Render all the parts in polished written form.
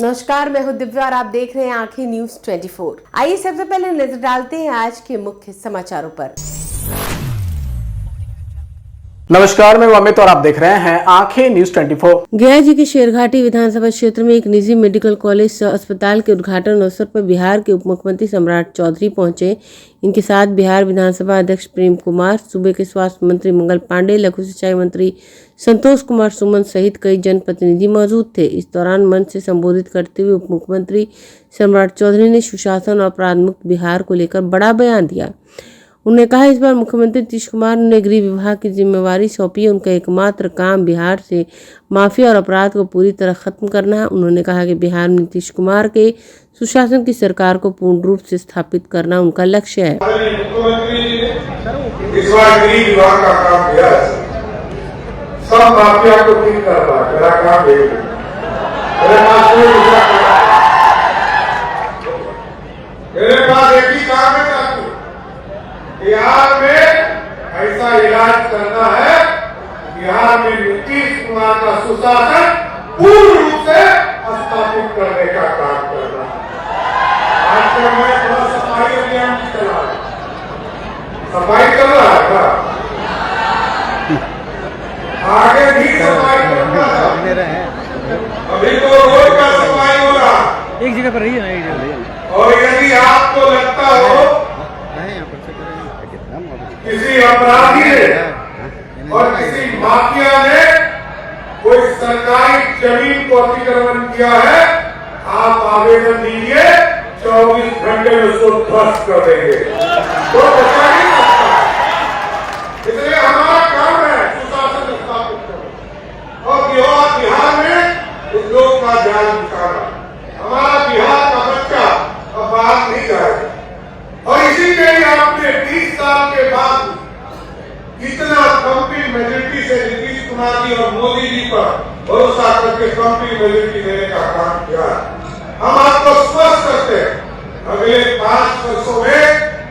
नमस्कार, मैं हूं दिव्या और आप देख रहे हैं आंखें न्यूज 24। आइए सबसे पहले नजर डालते हैं आज के मुख्य समाचारों पर। नमस्कार, मैं अमित और आप देख रहे हैं आंखें न्यूज 24। गया जी के शेरघाटी विधानसभा क्षेत्र में एक निजी मेडिकल कॉलेज सह अस्पताल के उद्घाटन अवसर पर बिहार के उप मुख्यमंत्री सम्राट चौधरी पहुंचे। इनके साथ बिहार विधानसभा अध्यक्ष प्रेम कुमार, सूबे के स्वास्थ्य मंत्री मंगल पांडे, लघु सिंचाई मंत्री संतोष कुमार सुमन सहित कई जनप्रतिनिधि मौजूद थे। इस दौरान मंच से संबोधित करते हुए उप मुख्यमंत्री सम्राट चौधरी ने सुशासन और अपराध मुक्त बिहार को लेकर बड़ा बयान दिया। उन्होंने कहा, इस बार मुख्यमंत्री नीतीश कुमार ने गृह विभाग की जिम्मेवारी सौंपी है। उनका एकमात्र काम बिहार से माफिया और अपराध को पूरी तरह खत्म करना है। उन्होंने कहा कि बिहार में नीतीश कुमार के सुशासन की सरकार को पूर्ण रूप से स्थापित करना उनका लक्ष्य है। इस बार गृह विभाग का काम दिया है, सब माफिया को ठीक करना है, मेरा काम यही है। मेरे पास एक ही काम है, बिहार में ऐसा इलाज करना है, बिहार में नीतीश कुमार का सुशासन पूर्ण रूप से स्थापित करने का काम करना है। आजकल मैं थोड़ा सफाई अभियान चला रहा है, सफाई कर रहा है ना, आगे भी सफाई करना है। अभी तो रोड का सफाई हो रहा एक जगह पर रही है ना, एक जगह। और यदि आपको लगता हो किसी अपराधी ने और किसी माफिया ने कोई सरकारी जमीन को अतिक्रमण किया है, आप आवेदन दीजिए, 24 घंटे में उसको ध्वस्त कर देंगे। तो बचा नहीं सकता। इसलिए हमारा काम है सुशासन स्थापित करना और बिहार में उद्योग का जाल बिछाना। हमारा बिहार का बच्चा अब बाहर नहीं जाएगा और इसी के लिए आपने 30 साल के बाद कितना कंप्लीट मेजोरिटी से नीतीश कुमार जी और मोदी जी पर भरोसा करके कंप्लीट मेजोरिटी देने का काम किया। हम आपको स्पष्ट करते हैं, अगले 5 वर्षों में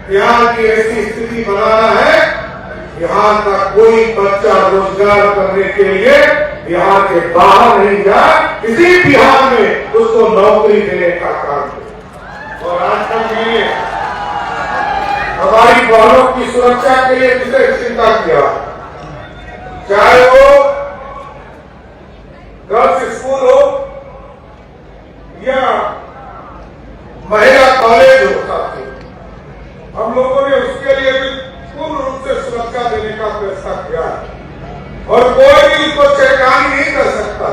बिहार की ऐसी स्थिति बनाना है, बिहार का कोई बच्चा रोजगार करने के लिए बिहार के बाहर नहीं जाए, इसी बिहार में उसको नौकरी देने का काम किया। और आज तक मैंने हमारी बहनों की सुरक्षा के लिए विशेष चिंता किया, चाहे वो गर्ल्स स्कूल हो या महिला कॉलेज हो, हम लोगों ने उसके लिए भी पूर्ण रूप से सुरक्षा देने का फैसला किया और कोई भी उसको छेड़खानी नहीं कर सकता,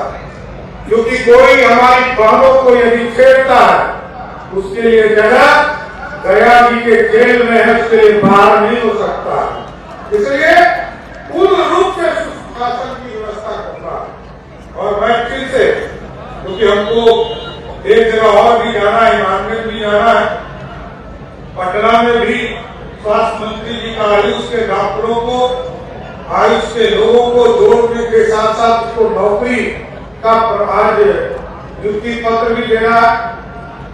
क्योंकि कोई हमारी बहनों को यदि छेड़ता है उसके लिए जगह गया जी के जेल में है, उसके लिए बाहर नहीं हो सकता। इसलिए पूर्ण रूप से सुशासन की व्यवस्था करना। और मैं फिर से, क्योंकि हमको एक जगह और भी जाना है, हिमाचल भी जाना है, पटना में भी स्वास्थ्य मंत्री जी का आयुष के डॉक्टरों को, आयुष के लोगों को जोड़ने के साथ साथ उसको नौकरी का आज नियुक्ति पत्र भी देना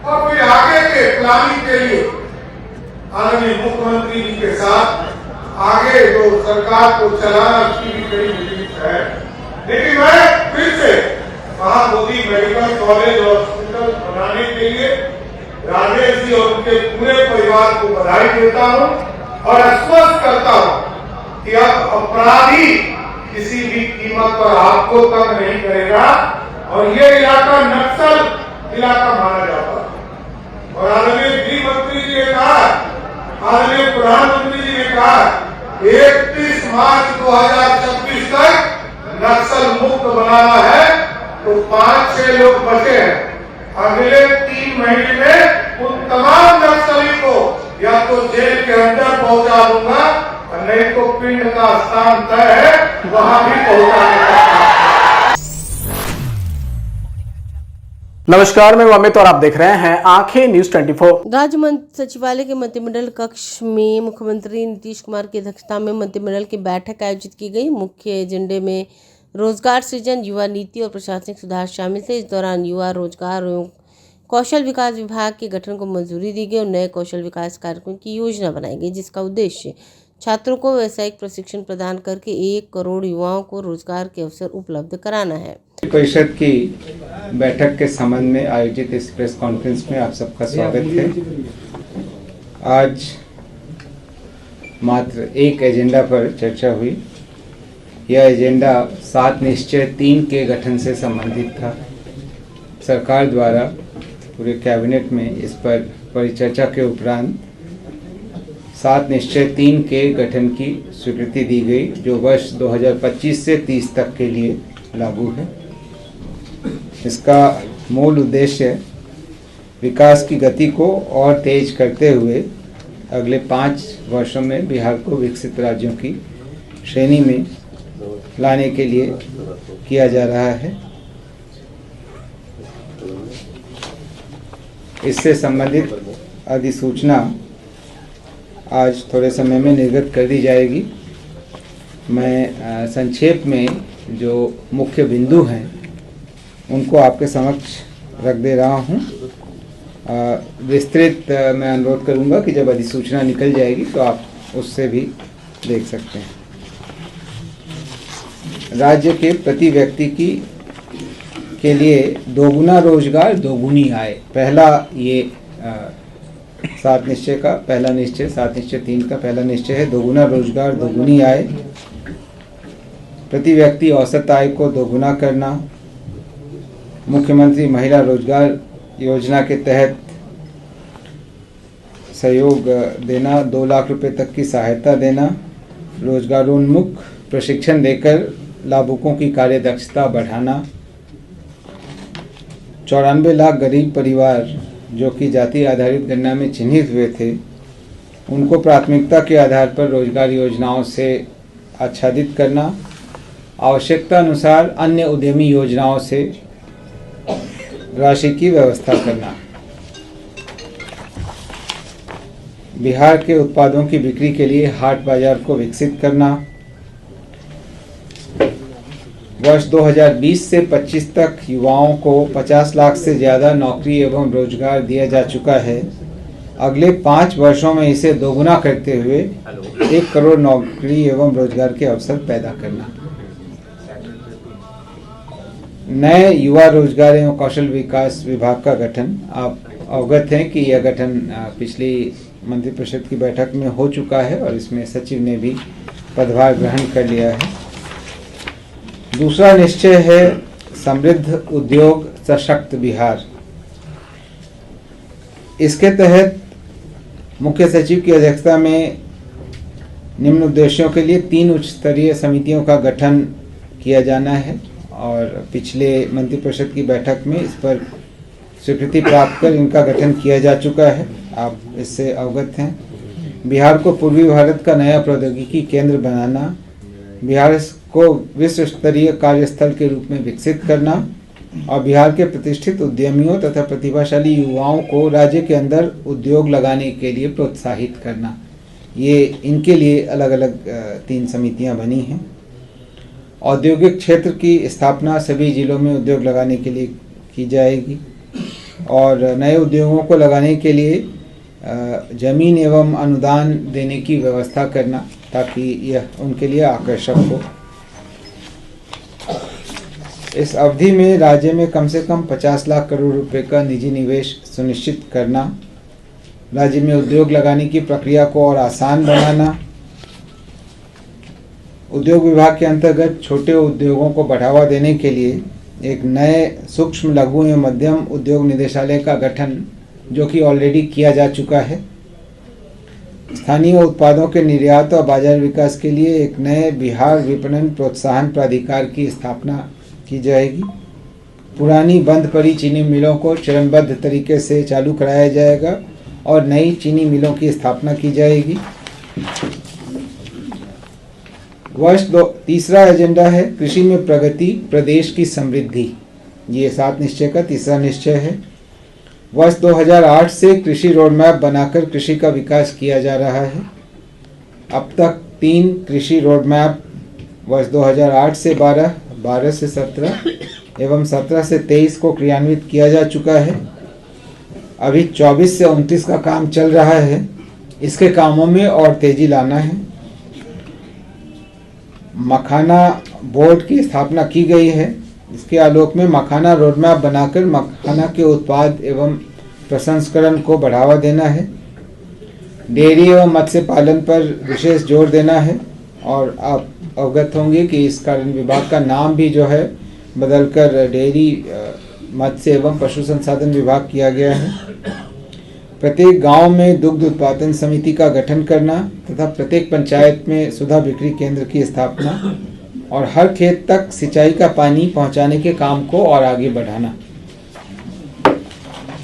और फिर आगे के प्लानिंग के लिए आदरणीय मुख्यमंत्री जी के साथ आगे जो सरकार को चलाना, उसकी भी कई मीटिंग है। लेकिन मैं फिर से महामोदी मेडिकल कॉलेज और हॉस्पिटल बनाने के लिए राजेश जी और उनके पूरे परिवार को बधाई देता हूं और आश्वस्त करता हूं कि अब अपराधी किसी भी कीमत पर आपको तंग नहीं करेगा और ये इलाका नक्सल इलाका माना जाता है। और आदरणीय गृह मंत्री जी ने कहा, आदरणीय प्रधानमंत्री जी ने कहा, 31 मार्च 2026 तक नक्सल मुक्त बनाना है, तो 5-6 लोग बचे हैं। अगले 3 महीने में उन तमाम नक्सली को या तो जेल के अंदर पहुंचा दूंगा और नहीं तो पिंड का स्थान तय है, वहां भी पहुंचाने का। नमस्कार, मैं अमित और आप देख रहे हैं आंखें न्यूज 24। राज्य सचिवालय के मंत्रिमंडल कक्ष में मुख्यमंत्री नीतीश कुमार की अध्यक्षता में मंत्रिमंडल की बैठक आयोजित की गई। मुख्य एजेंडे में रोजगार सृजन, युवा नीति और प्रशासनिक सुधार शामिल थे। इस दौरान युवा रोजगार एवं कौशल विकास विभाग के गठन को मंजूरी दी गई और नए कौशल विकास कार्यक्रम की योजना बनाई गई, जिसका उद्देश्य छात्रों को व्यावसायिक प्रशिक्षण प्रदान करके 1 करोड़ युवाओं को रोजगार के अवसर उपलब्ध कराना है। परिषद की बैठक के संबंध में आयोजित इस प्रेस कॉन्फ्रेंस में आप सबका स्वागत है। आज मात्र एक एजेंडा पर चर्चा हुई। यह एजेंडा 7 निश्चय 3 के गठन से संबंधित था। सरकार द्वारा पूरे कैबिनेट में इस पर परिचर्चा के उपरांत 7 निश्चय 3 के गठन की स्वीकृति दी गई, जो वर्ष 2025 से 30 तक के लिए लागू है। इसका मूल उद्देश्य विकास की गति को और तेज करते हुए अगले 5 वर्षों में बिहार को विकसित राज्यों की श्रेणी में लाने के लिए किया जा रहा है। इससे संबंधित अधिसूचना आज थोड़े समय में निर्गत कर दी जाएगी। मैं संक्षेप में जो मुख्य बिंदु हैं उनको आपके समक्ष रख दे रहा हूं। विस्तृत मैं अनुरोध करूंगा कि जब अधिसूचना निकल जाएगी तो आप उससे भी देख सकते हैं। राज्य के प्रति व्यक्ति के लिए दोगुना रोजगार, दोगुनी आय, पहला ये 7 निश्चय का पहला निश्चय, 7 निश्चय 3 का पहला निश्चय है दोगुना रोजगार, दोगुनी आय। प्रति व्यक्ति औसत आय को दोगुना करना। मुख्यमंत्री महिला रोजगार योजना के तहत सहयोग देना, 2 लाख रुपए तक की सहायता देना। रोजगारोन्मुख प्रशिक्षण देकर लाभुकों की कार्यदक्षता बढ़ाना। 94 लाख गरीब परिवार जो कि जाति आधारित गणना में चिन्हित हुए थे, उनको प्राथमिकता के आधार पर रोजगार योजनाओं से आच्छादित करना। आवश्यकता अनुसार अन्य उद्यमी योजनाओं से राशि की व्यवस्था करना। बिहार के उत्पादों की बिक्री के लिए हाट बाजार को विकसित करना। वर्ष 2020 से 25 तक युवाओं को 50 लाख से ज़्यादा नौकरी एवं रोजगार दिया जा चुका है। अगले 5 वर्षों में इसे दोगुना करते हुए 1 करोड़ नौकरी एवं रोजगार के अवसर पैदा करना। नए युवा रोजगार एवं कौशल विकास विभाग का गठन। आप अवगत हैं कि यह गठन पिछली मंत्रिपरिषद की बैठक में हो चुका है और इसमें सचिव ने भी पदभार ग्रहण कर लिया है। दूसरा निश्चय है समृद्ध उद्योग सशक्त बिहार। इसके तहत मुख्य सचिव की अध्यक्षता में निम्न उद्देश्यों के लिए 3 उच्च स्तरीय समितियों का गठन किया जाना है और पिछले मंत्रिपरिषद की बैठक में इस पर स्वीकृति प्राप्त कर इनका गठन किया जा चुका है। आप इससे अवगत हैं। बिहार को पूर्वी भारत का नया प्रौद्योगिकी केंद्र बनाना। बिहार को विश्व स्तरीय कार्यस्थल के रूप में विकसित करना और बिहार के प्रतिष्ठित उद्यमियों तथा प्रतिभाशाली युवाओं को राज्य के अंदर उद्योग लगाने के लिए प्रोत्साहित करना। ये इनके लिए अलग अलग 3 समितियां बनी हैं। औद्योगिक क्षेत्र की स्थापना सभी जिलों में उद्योग लगाने के लिए की जाएगी और नए उद्योगों को लगाने के लिए जमीन एवं अनुदान देने की व्यवस्था करना ताकि यह उनके लिए आकर्षक हो। इस अवधि में राज्य में कम से कम 50 लाख करोड़ रुपए का निजी निवेश सुनिश्चित करना। राज्य में उद्योग लगाने की प्रक्रिया को और आसान बनाना। उद्योग विभाग के अंतर्गत छोटे उद्योगों को बढ़ावा देने के लिए एक नए सूक्ष्म लघु एवं मध्यम उद्योग निदेशालय का गठन, जो कि ऑलरेडी किया जा चुका है। स्थानीय उत्पादों के निर्यात और बाजार विकास के लिए एक नए बिहार विपणन प्रोत्साहन प्राधिकार की स्थापना की जाएगी। पुरानी बंद पड़ी चीनी मिलों को चरणबद्ध तरीके से चालू कराया जाएगा और नई चीनी मिलों की स्थापना की जाएगी। तीसरा एजेंडा है कृषि में प्रगति, प्रदेश की समृद्धि। ये 7 निश्चय का तीसरा निश्चय है। वर्ष 2008 से कृषि रोडमैप बनाकर कृषि का विकास किया जा रहा है। अब तक 3 कृषि रोडमैप वर्ष 2008 से 12, 12 से 17 एवं 17 से 23 को क्रियान्वित किया जा चुका है। अभी 24 से 29 का काम चल रहा है। इसके कामों में और तेजी लाना है। मखाना बोर्ड की स्थापना की गई है, इसके आलोक में मखाना रोडमैप बनाकर मखाना के उत्पाद एवं प्रसंस्करण को बढ़ावा देना है। डेयरी एवं मत्स्य पालन पर विशेष जोर देना है। और आप अवगत होंगे कि इस कारण विभाग का नाम भी जो है बदलकर डेयरी मत्स्य एवं पशु संसाधन विभाग किया गया है। प्रत्येक गांव में दुग्ध उत्पादन समिति का गठन करना तथा प्रत्येक पंचायत में सुधा बिक्री केंद्र की स्थापना और हर खेत तक सिंचाई का पानी पहुंचाने के काम को और आगे बढ़ाना।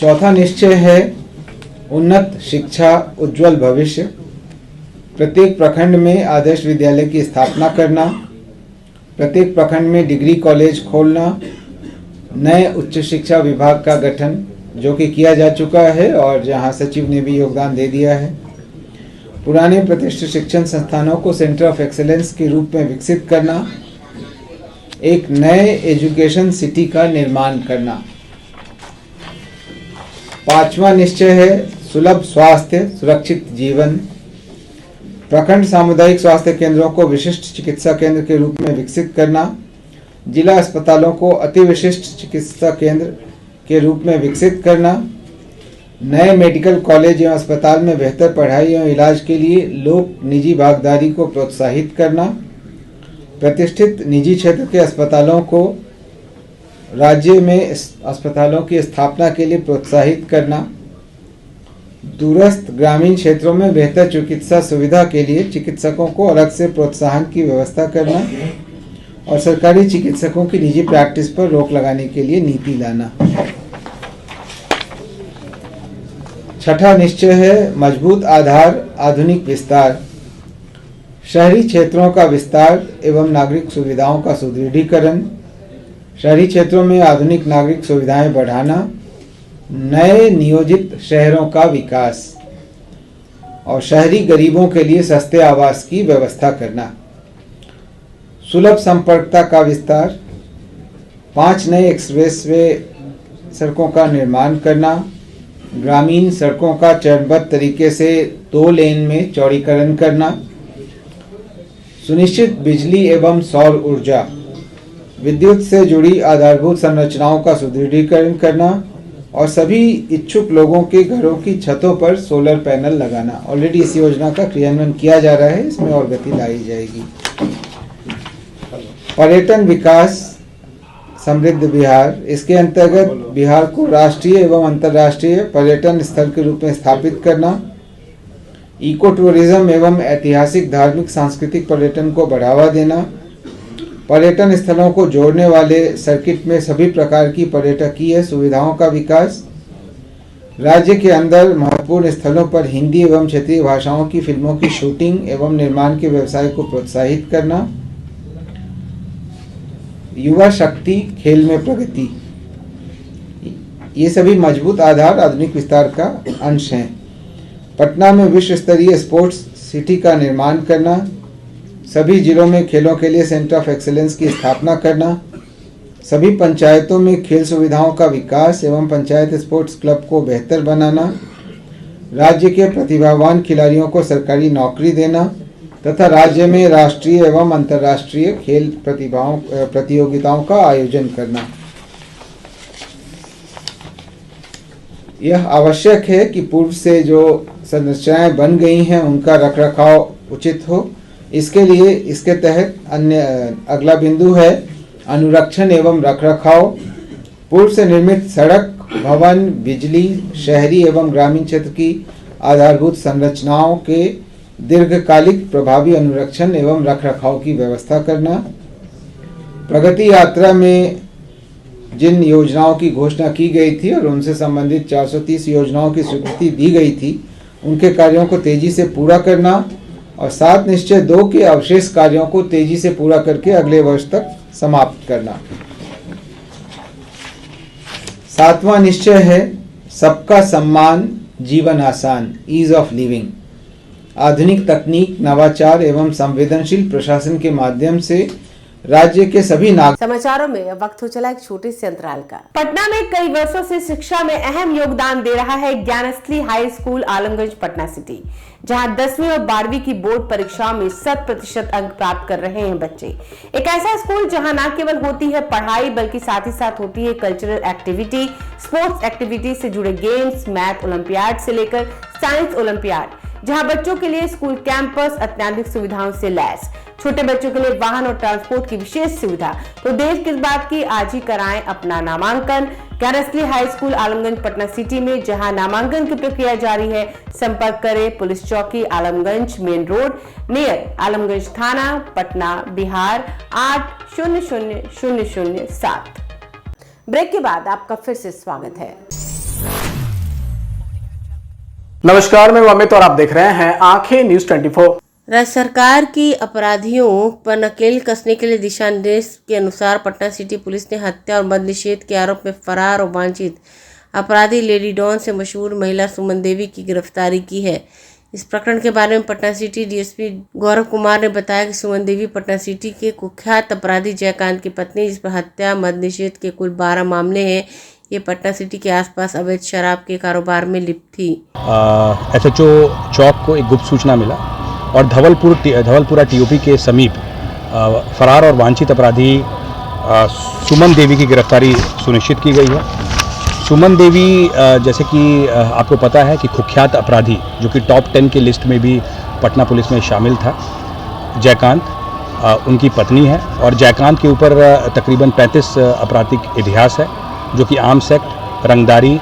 चौथा निश्चय है उन्नत शिक्षा उज्जवल भविष्य। प्रत्येक प्रखंड में आदर्श विद्यालय की स्थापना करना, प्रत्येक प्रखंड में डिग्री कॉलेज खोलना, नए उच्च शिक्षा विभाग का गठन जो कि किया जा चुका है और जहां सचिव ने भी योगदान दे दिया है। पुराने प्रतिष्ठित शिक्षण संस्थानों को सेंटर ऑफ एक्सेलेंस के रूप में विकसित करना, एक नए एजुकेशन सिटी का निर्माण करना। पांचवा निश्चय है सुलभ स्वास्थ्य सुरक्षित जीवन। प्रखंड सामुदायिक स्वास्थ्य केंद्रों को विशिष्ट चिकित्सा केंद्र के रूप में विकसित करना, जिला अस्पतालों को अति विशिष्ट चिकित्सा केंद्र के रूप में विकसित करना, नए मेडिकल कॉलेज एवं अस्पताल में बेहतर पढ़ाई एवं इलाज के लिए लोक निजी भागीदारी को प्रोत्साहित करना, प्रतिष्ठित निजी क्षेत्र के अस्पतालों को राज्य में अस्पतालों की स्थापना के लिए प्रोत्साहित करना, दूरस्थ ग्रामीण क्षेत्रों में बेहतर चिकित्सा सुविधा के लिए चिकित्सकों को अलग से प्रोत्साहन की व्यवस्था करना और सरकारी चिकित्सकों की निजी प्रैक्टिस पर रोक लगाने के लिए नीति लाना। छठा निश्चय है मजबूत आधार आधुनिक विस्तार। शहरी क्षेत्रों का विस्तार एवं नागरिक सुविधाओं का सुदृढ़ीकरण, शहरी क्षेत्रों में आधुनिक नागरिक सुविधाएं बढ़ाना, नए नियोजित शहरों का विकास और शहरी गरीबों के लिए सस्ते आवास की व्यवस्था करना। सुलभ संपर्कता का विस्तार, 5 नए एक्सप्रेसवे सड़कों का निर्माण करना, ग्रामीण सड़कों का चरणबद्ध तरीके से 2 लेन में चौड़ीकरण करना, सुनिश्चित बिजली एवं सौर ऊर्जा, विद्युत से जुड़ी आधारभूत संरचनाओं का सुदृढ़ीकरण करना और सभी इच्छुक लोगों के घरों की छतों पर सोलर पैनल लगाना। ऑलरेडी इस योजना का क्रियान्वयन किया जा रहा है, इसमें और गति लाई जाएगी। पर्यटन विकास समृद्ध बिहार, इसके अंतर्गत बिहार को राष्ट्रीय एवं अंतर्राष्ट्रीय पर्यटन स्थल के रूप में स्थापित करना, इको टूरिज्म एवं ऐतिहासिक धार्मिक सांस्कृतिक पर्यटन को बढ़ावा देना, पर्यटन स्थलों को जोड़ने वाले सर्किट में सभी प्रकार की पर्यटकीय सुविधाओं का विकास, राज्य के अंदर महत्वपूर्ण स्थलों पर हिंदी एवं क्षेत्रीय भाषाओं की फिल्मों की शूटिंग एवं निर्माण के व्यवसाय को प्रोत्साहित करना, युवा शक्ति खेल में प्रगति, ये सभी मजबूत आधार आधुनिक विस्तार का अंश हैं। पटना में विश्व स्तरीय स्पोर्ट्स सिटी का निर्माण करना, सभी जिलों में खेलों के लिए सेंटर ऑफ एक्सेलेंस की स्थापना करना, सभी पंचायतों में खेल सुविधाओं का विकास एवं पंचायत स्पोर्ट्स क्लब को बेहतर बनाना, राज्य के प्रतिभावान खिलाड़ियों को सरकारी नौकरी देना तथा राज्य में राष्ट्रीय एवं अंतर्राष्ट्रीय खेल प्रतियोगिताओं का आयोजन करना। यह आवश्यक है कि पूर्व से जो संरचनाएं बन गई हैं उनका रखरखाव उचित हो। इसके लिए इसके तहत अगला बिंदु है अनुरक्षण एवं रखरखाव। पूर्व से निर्मित सड़क, भवन, बिजली, शहरी एवं ग्रामीण क्षेत्र की आधारभूत संरचनाओं के दीर्घकालिक प्रभावी अनुरक्षण एवं रखरखाव की व्यवस्था करना। प्रगति यात्रा में जिन योजनाओं की घोषणा की गई थी और उनसे संबंधित 430 योजनाओं की स्वीकृति दी गई थी, उनके कार्यों को तेजी से पूरा करना और 7 निश्चय 2 के अवशेष कार्यों को तेजी से पूरा करके अगले वर्ष तक समाप्त करना। 7वां निश्चय है सबका सम्मान जीवन आसान, ईज ऑफ लिविंग। आधुनिक तकनीक, नवाचार एवं संवेदनशील प्रशासन के माध्यम से राज्य के सभी नागरिक। समाचारों में अब वक्त हो चला एक छोटे से अंतराल का। पटना में कई वर्षों से शिक्षा में अहम योगदान दे रहा है Gyansthali high school Alamganj Patna city, जहां 10वीं और 12वीं की बोर्ड परीक्षाओं में 100% अंक प्राप्त कर रहे हैं बच्चे। एक ऐसा स्कूल जहां न केवल होती है पढ़ाई बल्कि साथ ही साथ होती है कल्चरल एक्टिविटी, स्पोर्ट्स एक्टिविटी से जुड़े गेम्स, मैथ ओलंपियाड से लेकर साइंस ओलंपियाड, जहां बच्चों के लिए स्कूल कैंपस अत्याधुनिक सुविधाओं से लैस, छोटे बच्चों के लिए वाहन और ट्रांसपोर्ट की विशेष सुविधा। तो देर किस बात की, आज ही कराएं अपना नामांकन Gyansthali high school Alamganj Patna city में, जहां नामांकन की प्रक्रिया जारी है। संपर्क करें पुलिस चौकी Alamganj main road near Alamganj थाना पटना बिहार 800007। ब्रेक के बाद आपका फिर से स्वागत है। नमस्कार, मैं अमित और आप देख रहे हैं आंखें न्यूज 24। राज्य सरकार की अपराधियों पर नकेल कसने के लिए दिशा निर्देश के अनुसार पटना सिटी पुलिस ने हत्या और मद्य निषेध के आरोप में फरार और वांछित अपराधी लेडी डॉन से मशहूर महिला सुमन देवी की गिरफ्तारी की है। इस प्रकरण के बारे में पटना सिटी डीएसपी गौरव कुमार ने बताया कि सुमन देवी पटना सिटी के कुख्यात अपराधी जयकांत की पत्नी, जिस पर हत्या मद्य निषेध के कुल 12 मामले हैं। ये पटना सिटी के आसपास अवैध शराब के कारोबार में लिप्त थी। एसएचओ चौक को एक गुप्त सूचना मिला और धवलपुरा टीओपी के समीप फरार और वांछित अपराधी सुमन देवी की गिरफ्तारी सुनिश्चित की गई है। सुमन देवी जैसे कि आपको पता है कि कुख्यात अपराधी जो कि टॉप 10 की लिस्ट में भी पटना पुलिस में शामिल था, जयकांत उनकी पत्नी है और जयकांत के ऊपर तकरीबन 35 आपराधिक इतिहास है, जो कि आर्म्स एक्ट, रंगदारी,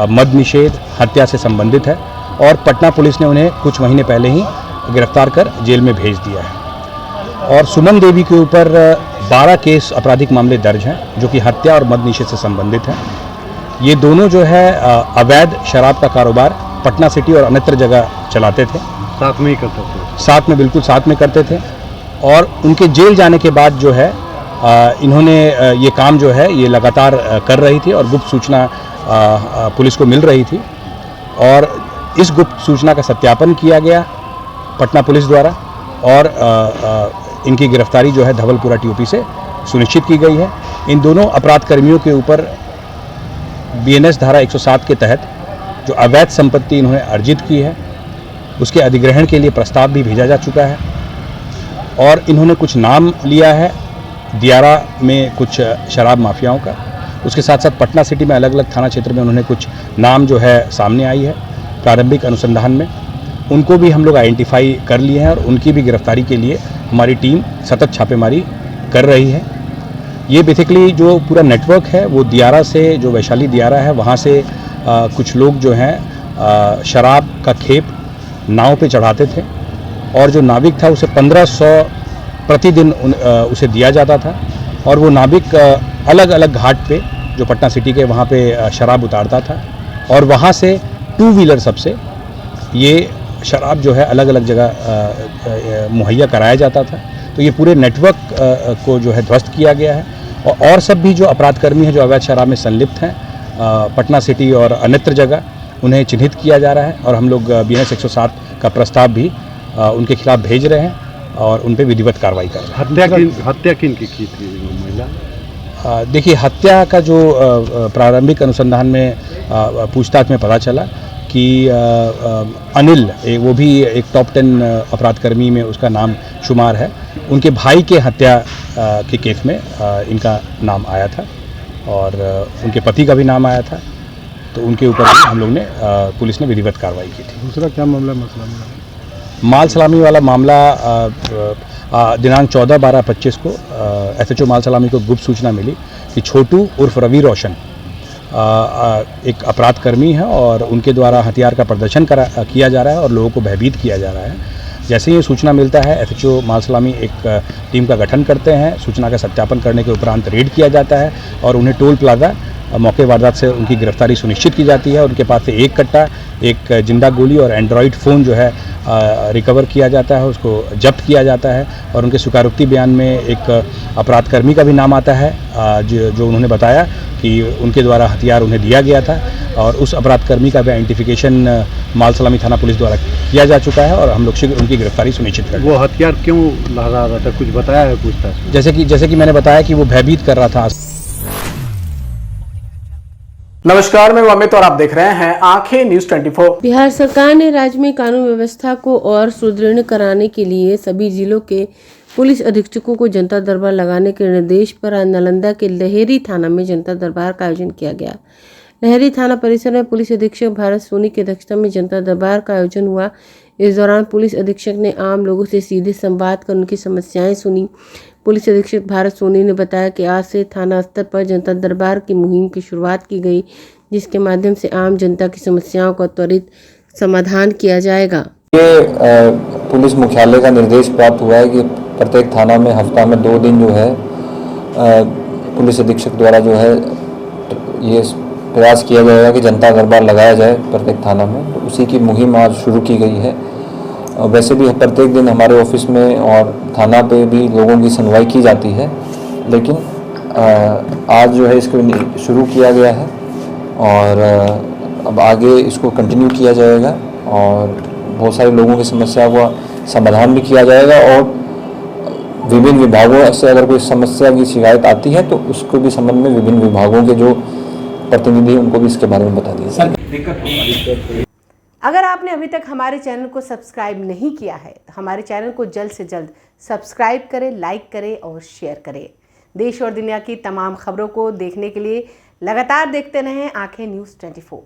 मद्य निषेध, हत्या से संबंधित है और पटना पुलिस ने उन्हें कुछ महीने पहले ही गिरफ्तार कर जेल में भेज दिया है। और सुमन देवी के ऊपर 12 केस आपराधिक मामले दर्ज हैं, जो कि हत्या और मद्य निषेध से संबंधित हैं। ये दोनों जो है अवैध शराब का कारोबार पटना सिटी और अन्यत्र जगह चलाते थे। साथ में ही करते थे? साथ में, बिल्कुल साथ में करते थे। और उनके जेल जाने के बाद जो है इन्होंने ये काम जो है ये लगातार कर रही थी और गुप्त सूचना पुलिस को मिल रही थी और इस गुप्त सूचना का सत्यापन किया गया पटना पुलिस द्वारा और इनकी गिरफ्तारी जो है धवलपुरा टीओपी से सुनिश्चित की गई है। इन दोनों अपराध कर्मियों के ऊपर बीएनएस धारा 107 के तहत जो अवैध संपत्ति इन्होंने अर्जित की है उसके अधिग्रहण के लिए प्रस्ताव भी भेजा जा चुका है और इन्होंने कुछ नाम लिया है दियारा में कुछ शराब माफियाओं का। उसके साथ साथ पटना सिटी में अलग अलग थाना क्षेत्र में उन्होंने कुछ नाम जो है सामने आई है प्रारंभिक अनुसंधान में, उनको भी हम लोग आइडेंटिफाई कर लिए हैं और उनकी भी गिरफ्तारी के लिए हमारी टीम सतत छापेमारी कर रही है। ये बेसिकली जो पूरा नेटवर्क है वो दियारा से, जो वैशाली दियारा है वहाँ से कुछ लोग जो हैं शराब का खेप नाव पे चढ़ाते थे और जो नाविक था उसे 1500 प्रतिदिन उसे दिया जाता था और वो नाविक अलग अलग घाट पे जो पटना सिटी के वहाँ पे शराब उतारता था और वहाँ से 2 व्हीलर सबसे ये शराब जो है अलग अलग जगह मुहैया कराया जाता था। तो ये पूरे नेटवर्क को जो है ध्वस्त किया गया है और सब भी जो अपराधकर्मी हैं जो अवैध शराब में संलिप्त हैं पटना सिटी और अन्यत्र जगह, उन्हें चिन्हित किया जा रहा है और हम लोग बीएनएस 107 का प्रस्ताव भी उनके खिलाफ भेज रहे हैं और उन पर विधिवत कार्रवाई कर रहे हैं। हत्या किनकी की थी महिला? देखिए, हत्या का जो प्रारंभिक अनुसंधान में पूछताछ में पता चला कि अनिल वो भी एक टॉप 10 अपराधकर्मी में उसका नाम शुमार है, उनके भाई के हत्या के केस में इनका नाम आया था और उनके पति का भी नाम आया था, तो उनके ऊपर हम लोग ने पुलिस ने विधिवत कार्रवाई की थी। दूसरा क्या मामला मसला? माल सलामी वाला मामला दिनांक 14/12/25 को एसएचओ माल सलामी को गुप्त सूचना मिली कि छोटू उर्फ रवि रोशन एक अपराधकर्मी है और उनके द्वारा हथियार का प्रदर्शन किया जा रहा है और लोगों को भयभीत किया जा रहा है। जैसे ही सूचना मिलता है एसएचओ माल सलामी एक टीम का गठन करते हैं, सूचना का सत्यापन करने के उपरांत रेड किया जाता है और उन्हें टोल प्लाजा मौके वारदात से उनकी गिरफ्तारी सुनिश्चित की जाती है। उनके पास से एक कट्टा, एक जिंदा गोली और एंड्रॉयड फ़ोन जो है रिकवर किया जाता है, उसको जब्त किया जाता है। और उनके स्वीकारोक्ति बयान में एक अपराधकर्मी का भी नाम आता है, जो उन्होंने बताया कि उनके द्वारा हथियार उन्हें दिया गया था, और उस अपराधकर्मी का भी आइडेंटिफिकेशन मालसलामी थाना पुलिस द्वारा किया जा चुका है और हम लोग शीघ्र उनकी गिरफ्तारी सुनिश्चित कर रहे हैं। वो हथियार क्यों लहरा रहा था, कुछ बताया है पूछताछ में? जैसे कि मैंने बताया कि वो भयभीत कर रहा था। नमस्कार, मैं अमित और आप देख रहे हैं आंखें न्यूज 24। बिहार सरकार ने राज्य में कानून व्यवस्था को और सुदृढ़ कराने के लिए सभी जिलों के पुलिस अधीक्षकों को जनता दरबार लगाने के निर्देश पर आज नालंदा के लहेरी थाना में जनता दरबार का आयोजन किया गया। लहेरी थाना परिसर में पुलिस अधीक्षक भारत सोनी की अध्यक्षता में जनता दरबार का आयोजन हुआ। इस दौरान पुलिस अधीक्षक ने आम लोगों से सीधे संवाद कर उनकी समस्याएं सुनी। पुलिस अधीक्षक भारत सोनी ने बताया कि आज से थाना स्तर पर जनता दरबार की मुहिम की शुरुआत की गई, जिसके माध्यम से आम जनता की समस्याओं का त्वरित समाधान किया जाएगा। ये पुलिस मुख्यालय का निर्देश प्राप्त हुआ है कि प्रत्येक थाना में हफ्ता में 2 दिन जो है पुलिस अधीक्षक द्वारा जो है ये प्रयास किया जाएगा कि जनता दरबार लगाया जाए प्रत्येक थाना में। तो उसी की मुहिम आज शुरू की गई है। वैसे भी प्रत्येक दिन हमारे ऑफिस में और थाना पे भी लोगों की सुनवाई की जाती है, लेकिन आज जो है इसको शुरू किया गया है और अब आगे इसको कंटिन्यू किया जाएगा और बहुत सारे लोगों की समस्याओं का समाधान भी किया जाएगा। और विभिन्न विभागों से अगर कोई समस्या की शिकायत आती है तो उसको भी संबंध में विभिन्न विभागों के जो प्रतिनिधि उनको भी इसके बारे में बता दिया जाएगा। अगर आपने अभी तक हमारे चैनल को सब्सक्राइब नहीं किया है तो हमारे चैनल को जल्द से जल्द सब्सक्राइब करें, लाइक करें और शेयर करें। देश और दुनिया की तमाम खबरों को देखने के लिए लगातार देखते रहें आंखें न्यूज़ 24।